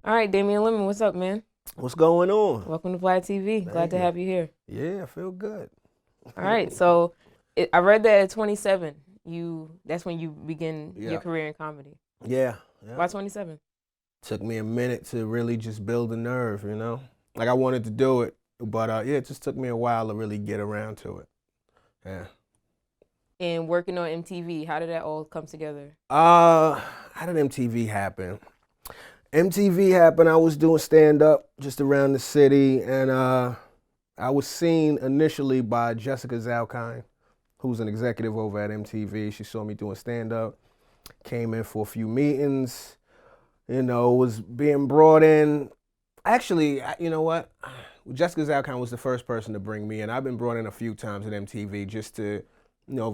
All right, Damien Lemon, what's up, man? What's going on? Welcome to VladTV. Glad to have you here. Yeah, I feel good. All right, so I read that at 27, that's when you begin your career in comedy. Yeah. Why 27? Took me a minute to really just build a nerve, you know? Like I wanted to do it, but it just took me a while to really get around to it. Yeah. And working on MTV, how did that all come together? How did MTV happen? MTV happened, I was doing stand-up just around the city, and I was seen initially by Jessica Zalkine, who's an executive over at MTV. She saw me doing stand-up, came in for a few meetings, was being brought in. Actually, you know what? Jessica Zalkine was the first person to bring me in. I've been brought in a few times at MTV just to,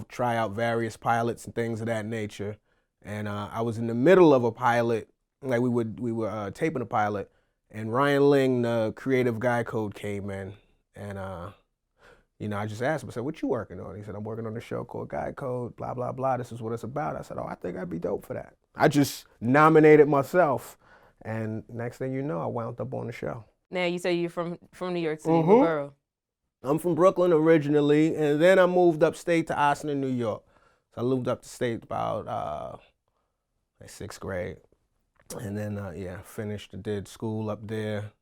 try out various pilots and things of that nature. And I was in the middle of a pilot, like we were taping a pilot, and Ryan Ling, the creative guy code, came in, and I just asked him, I said, "What you working on?" He said, "I'm working on a show called Guy Code, blah, blah, blah. This is what it's about." I said, "Oh, I think I'd be dope for that." I just nominated myself, and next thing you know, I wound up on the show. Now, you say you're from New York City, what borough? I'm from Brooklyn originally, and then I moved upstate to Otta, New York. So I moved up to state about like 6th grade. And then, finished, did school up there,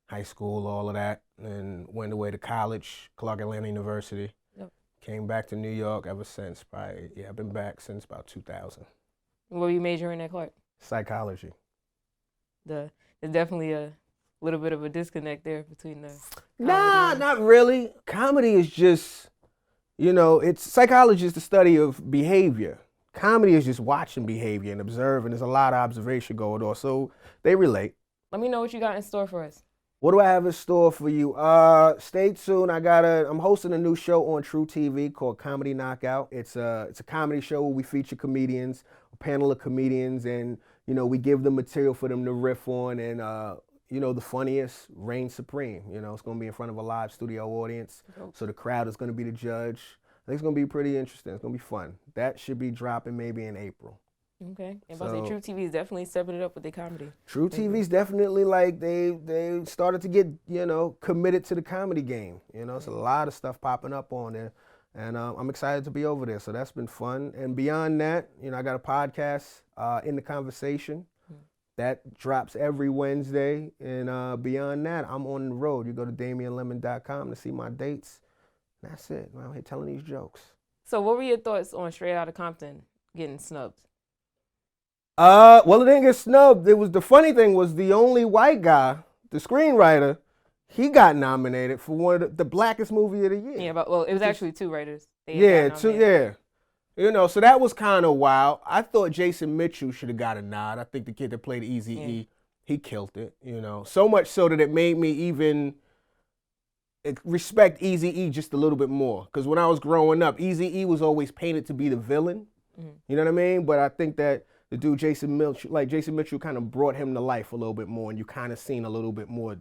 high school, all of that, and went away to college, Clark Atlanta University. Yep. Came back to New York ever since, I've been back since about 2000. What were you majoring at Clark? Psychology. There's definitely a little bit of a disconnect there between the Nah, not really. Comedy is just, psychology is the study of behavior. Comedy is just watching behavior and observing. There's a lot of observation going on, so they relate. Let me know what you got in store for us. What do I have in store for you? Stay tuned. I'm hosting a new show on TruTV called Comedy Knockout. It's a comedy show where we feature comedians, a panel of comedians, and we give them material for them to riff on, and the funniest reigns supreme. It's going to be in front of a live studio audience, so the crowd is going to be the judge. I think it's going to be pretty interesting. It's going to be fun. That should be dropping maybe in April. Okay. And say TruTV is definitely stepping it up with their comedy. TruTV's definitely they started to get, committed to the comedy game. It's a lot of stuff popping up on there. And I'm excited to be over there. So that's been fun. And beyond that, I got a podcast, In the Conversation. That drops every Wednesday. And beyond that, I'm on the road. You go to DamienLemon.com to see my dates. That's it. I'm out here telling these jokes. So what were your thoughts on Straight Outta Compton getting snubbed? Well, it didn't get snubbed. The funny thing was the only white guy, the screenwriter, he got nominated for one of the blackest movie of the year. Yeah, but it was actually two writers. So that was kind of wild. I thought Jason Mitchell should have got a nod. I think the kid that played Eazy-E, he killed it, So much so that it made me even respect Eazy-E just a little bit more. Because when I was growing up, Eazy-E was always painted to be the villain. You know what I mean? But I think that the dude Jason Mitchell kind of brought him to life a little bit more, and you kind of seen a little bit more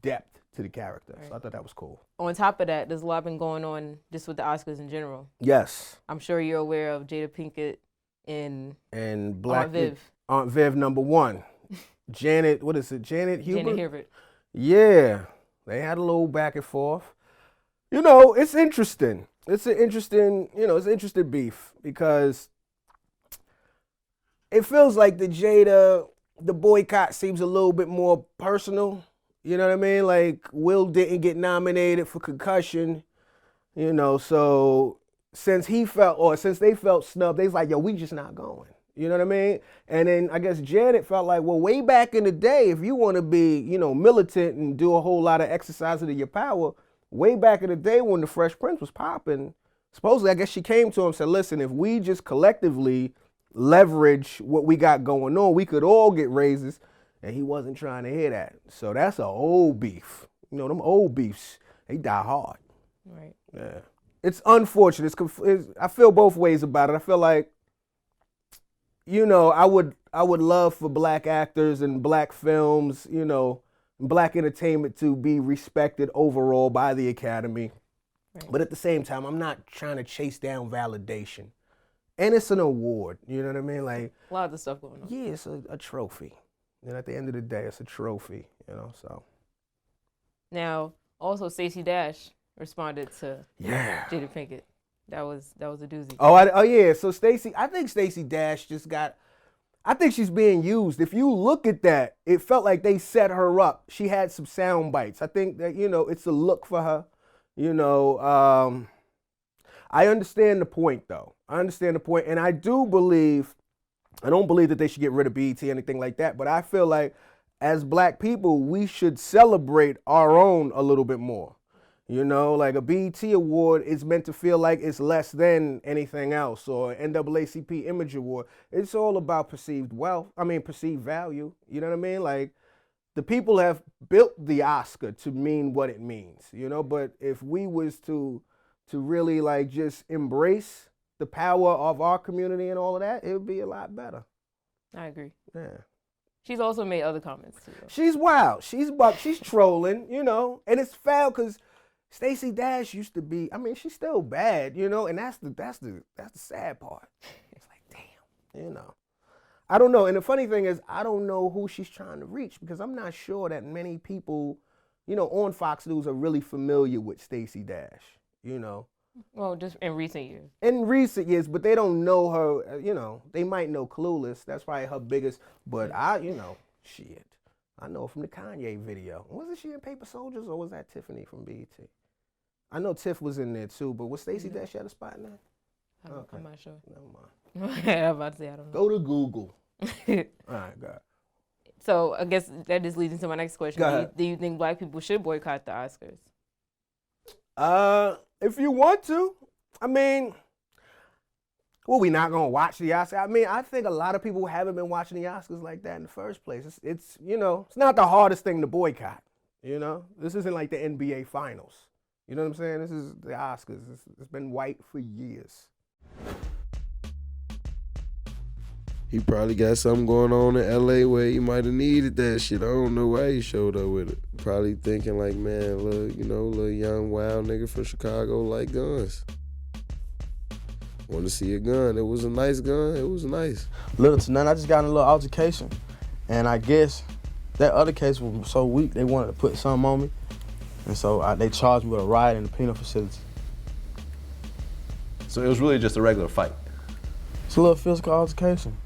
depth to the character. Right. So I thought that was cool. On top of that, there's a lot been going on just with the Oscars in general. Yes. I'm sure you're aware of Jada Pinkett and Aunt Viv. Aunt Viv #1. Janet, what is it? Janet Hubert? Janet Hubert. Yeah. They had a little back and forth. It's interesting. It's an interesting beef because it feels like the boycott seems a little bit more personal. You know what I mean? Like Will didn't get nominated for Concussion, so since they felt snubbed, they was like, yo, we just not going. You know what I mean? And then I guess Janet felt like, well, way back in the day, if you want to be, militant and do a whole lot of exercising of your power, way back in the day when the Fresh Prince was popping, supposedly, I guess she came to him and said, listen, if we just collectively leverage what we got going on, we could all get raises. And he wasn't trying to hear that. So that's an old beef. Them old beefs, they die hard. Right. Yeah. It's unfortunate. I feel both ways about it. I feel like, I would love for black actors and black films, black entertainment to be respected overall by the Academy. Right. But at the same time, I'm not trying to chase down validation. And it's an award, you know what I mean? Like a lot of the stuff going on. Yeah, it's a trophy. And at the end of the day, it's a trophy, you know, so. Now, also Stacey Dash responded to Jada Pinkett. That was a doozy. Oh yeah, so I think Stacey Dash I think she's being used. If you look at that, it felt like they set her up. She had some sound bites. I think that, you know, it's a look for her. You know, I understand the point, though. I understand the point, and I don't believe that they should get rid of BET or anything like that, but I feel like as black people, we should celebrate our own a little bit more. You know, like a BET award is meant to feel like it's less than anything else, or NAACP Image Award. It's all about perceived value. You know what I mean? Like, the people have built the Oscar to mean what it means, you know? But if we was to really, like, just embrace the power of our community and all of that, it would be a lot better. I agree. Yeah. She's also made other comments, too, though. She's wild. She's trolling, you know? And it's foul because Stacey Dash used to be, she's still bad, you know, and that's the sad part. It's like, damn, you know. I don't know. And the funny thing is, I don't know who she's trying to reach because I'm not sure that many people, you know, on Fox News are really familiar with Stacey Dash, you know. Well, just in recent years. In recent years, but they don't know her, you know. They might know Clueless. That's probably her biggest, but shit. I know her from the Kanye video. Wasn't she in Paper Soldiers or was that Tiffany from BET? I know Tiff was in there too, but was Stacey Dash at a spot in there? I'm not sure. Never mind. I'm about to say I don't know. Go to Google. All right, go ahead. So I guess that just leads into my next question. Go ahead. Do you think black people should boycott the Oscars? If you want to, we not gonna watch the Oscars? I think a lot of people haven't been watching the Oscars like that in the first place. It's you know, it's not the hardest thing to boycott. You know, this isn't like the NBA Finals. You know what I'm saying? This is the Oscars. It's been white for years. He probably got something going on in LA where he might have needed that shit. I don't know why he showed up with it. Probably thinking like, man, little young wild nigga from Chicago like guns. Want to see a gun. It was a nice gun. It was nice. Little to none. I just got in a little altercation. And I guess that other case was so weak, they wanted to put something on me. And so they charged me with a riot in the penal facility. So it was really just a regular fight? It's a little physical altercation.